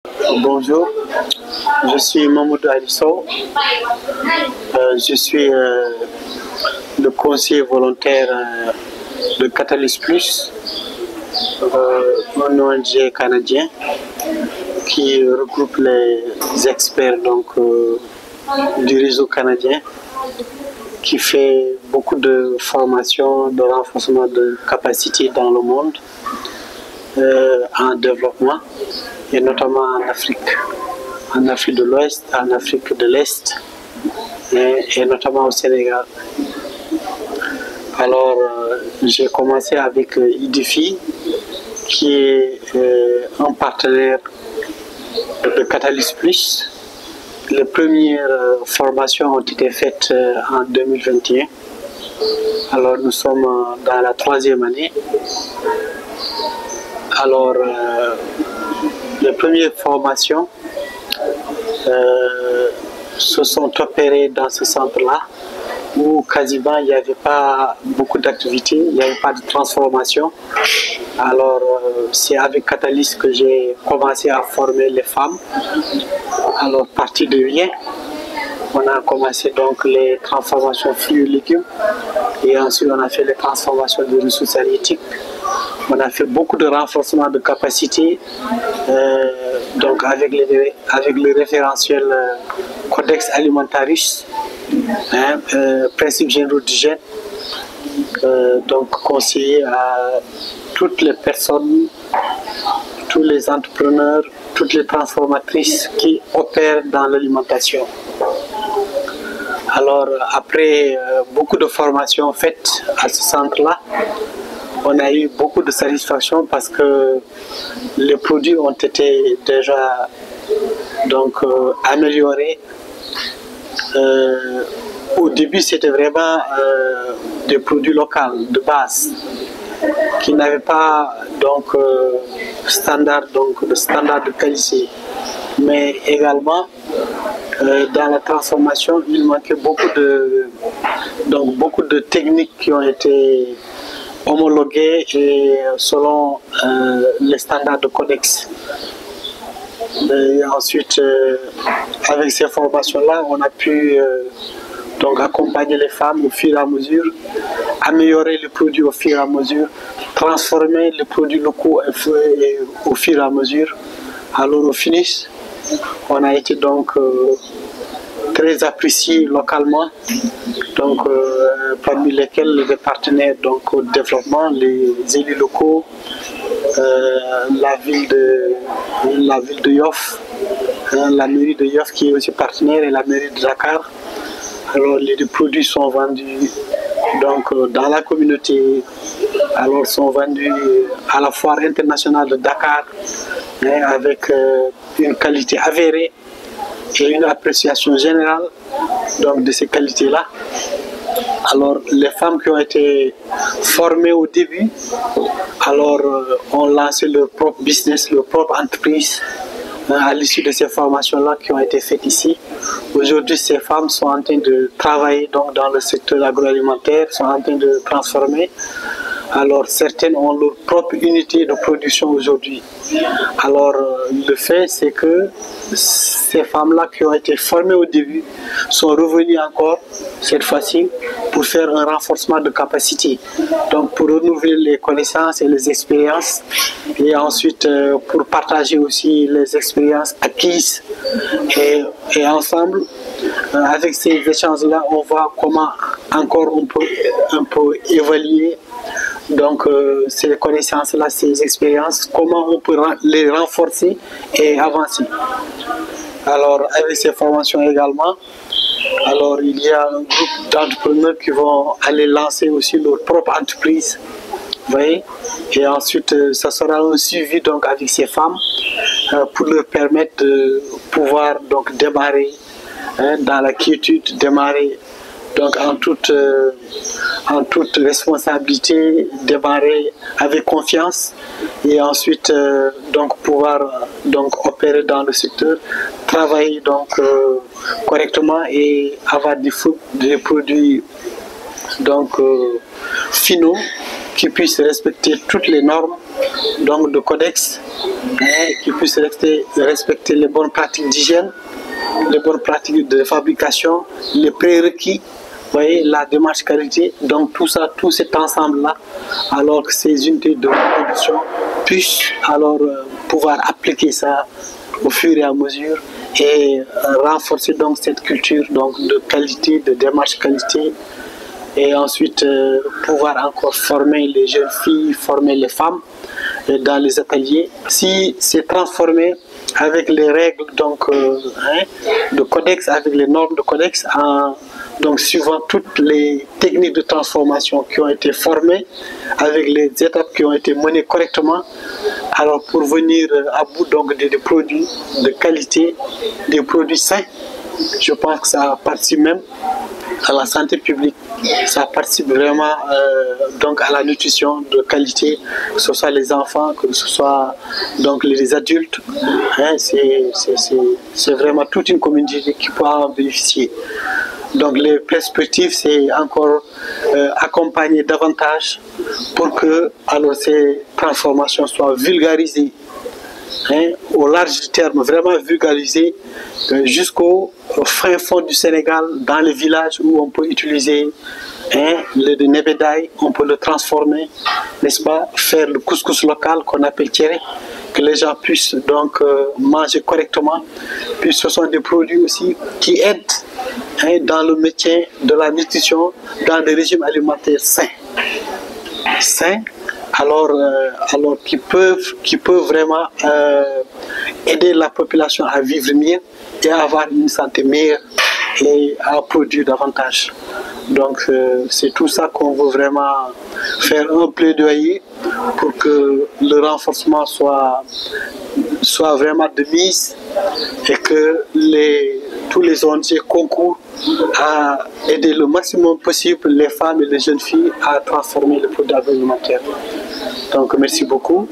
Bonjour, je suis Mamoudou Alisso. Je suis le conseiller volontaire de Catalyst Plus, un ONG canadien qui regroupe les experts du réseau canadien, qui fait beaucoup de formations, de renforcement de capacités dans le monde en développement, et notamment en Afrique de l'Ouest, en Afrique de l'Est et notamment au Sénégal. Alors, j'ai commencé avec IDFI, qui est un partenaire de Catalyst Plus. Les premières formations ont été faites en 2021. Alors, nous sommes dans la 3e année. Alors, les premières formations se sont opérées dans ce centre-là, où quasiment il n'y avait pas beaucoup d'activités, il n'y avait pas de transformation. Alors, c'est avec Catalyst que j'ai commencé à former les femmes. Alors, parti de rien, on a commencé donc les transformations fruits et légumes, et ensuite on a fait les transformations de ressources halieutiques. On a fait beaucoup de renforcement de capacités, donc avec le référentiel Codex Alimentarius, principes généraux d'hygiène, donc conseiller à toutes les personnes, tous les entrepreneurs, toutes les transformatrices qui opèrent dans l'alimentation. Alors, après beaucoup de formations faites à ce centre-là, on a eu beaucoup de satisfaction parce que les produits ont été déjà améliorés. Au début, c'était vraiment des produits locaux de base qui n'avaient pas de standard de qualité. Mais également, dans la transformation, il manquait beaucoup de techniques qui ont été homologuées et selon les standards de Codex. Et ensuite, avec ces formations-là, on a pu accompagner les femmes au fur et à mesure, améliorer les produits au fur et à mesure, transformer les produits locaux au fur et à mesure. Alors au finish, on a été très apprécié localement, parmi lesquels les partenaires au développement, les élus locaux, la ville de Yoff, la mairie de Yoff qui est aussi partenaire, et la mairie de Dakar. Alors les produits sont vendus dans la communauté, alors sont vendus à la foire internationale de Dakar, avec une qualité avérée et une appréciation générale de ces qualités-là. Alors les femmes qui ont été formées au début, alors ont lancé leur propre business, leur propre entreprise à l'issue de ces formations-là qui ont été faites ici. Aujourd'hui, ces femmes sont en train de travailler dans le secteur agroalimentaire, sont en train de transformer. Alors certaines ont leur propre unité de production aujourd'hui. Alors le fait, c'est que ces femmes-là qui ont été formées au début sont revenues encore, cette fois-ci, pour faire un renforcement de capacité. Donc pour renouveler les connaissances et les expériences, et ensuite pour partager aussi les expériences acquises. Et ensemble, avec ces échanges-là, on voit comment encore on peut évaluer ces connaissances-là, ces expériences, comment on peut les renforcer et avancer. Alors, avec ces formations également, alors il y a un groupe d'entrepreneurs qui vont aller lancer aussi leur propre entreprise. Vous voyez? Et ensuite, ça sera un suivi avec ces femmes pour leur permettre de pouvoir démarrer dans la quiétude, démarrer en toute responsabilité, démarrer avec confiance, et ensuite pouvoir opérer dans le secteur, travailler correctement et avoir des produits finaux qui puissent respecter toutes les normes donc de codex, qui puisse respecter les bonnes pratiques d'hygiène, les bonnes pratiques de fabrication, les prérequis, vous voyez, la démarche qualité. Donc tout ça, tout cet ensemble-là, alors que ces unités de production puissent alors pouvoir appliquer ça au fur et à mesure et renforcer donc cette culture donc de qualité, de démarche qualité, et ensuite pouvoir encore former les jeunes filles, former les femmes dans les ateliers. Si c'est transformé avec les règles donc, de codex, avec les normes de codex, donc suivant toutes les techniques de transformation qui ont été formées, avec les étapes qui ont été menées correctement, alors pour venir à bout donc des produits de qualité, des produits sains, je pense que ça participe même à la santé publique, ça participe vraiment donc à la nutrition de qualité, que ce soit les enfants, que ce soit donc les adultes, c'est vraiment toute une communauté qui peut en bénéficier. Donc les perspectives, c'est encore accompagner davantage pour que alors, ces transformations soient vulgarisées, au large terme, vraiment vulgarisées jusqu'au fin fond du Sénégal, dans les villages où on peut utiliser le nebedaï, on peut le transformer, n'est-ce pas, faire le couscous local qu'on appelle thierry, que les gens puissent donc manger correctement. Puis ce sont des produits aussi qui aident dans le métier de la nutrition, dans des régimes alimentaires sains, alors qui peuvent vraiment aider la population à vivre mieux et à avoir une santé meilleure et à produire davantage. Donc c'est tout ça qu'on veut vraiment faire un plaidoyer pour que le renforcement soit vraiment de mise et que tous les ONG concourent à aider le maximum possible les femmes et les jeunes filles à transformer le produit agroalimentaire. Donc merci beaucoup.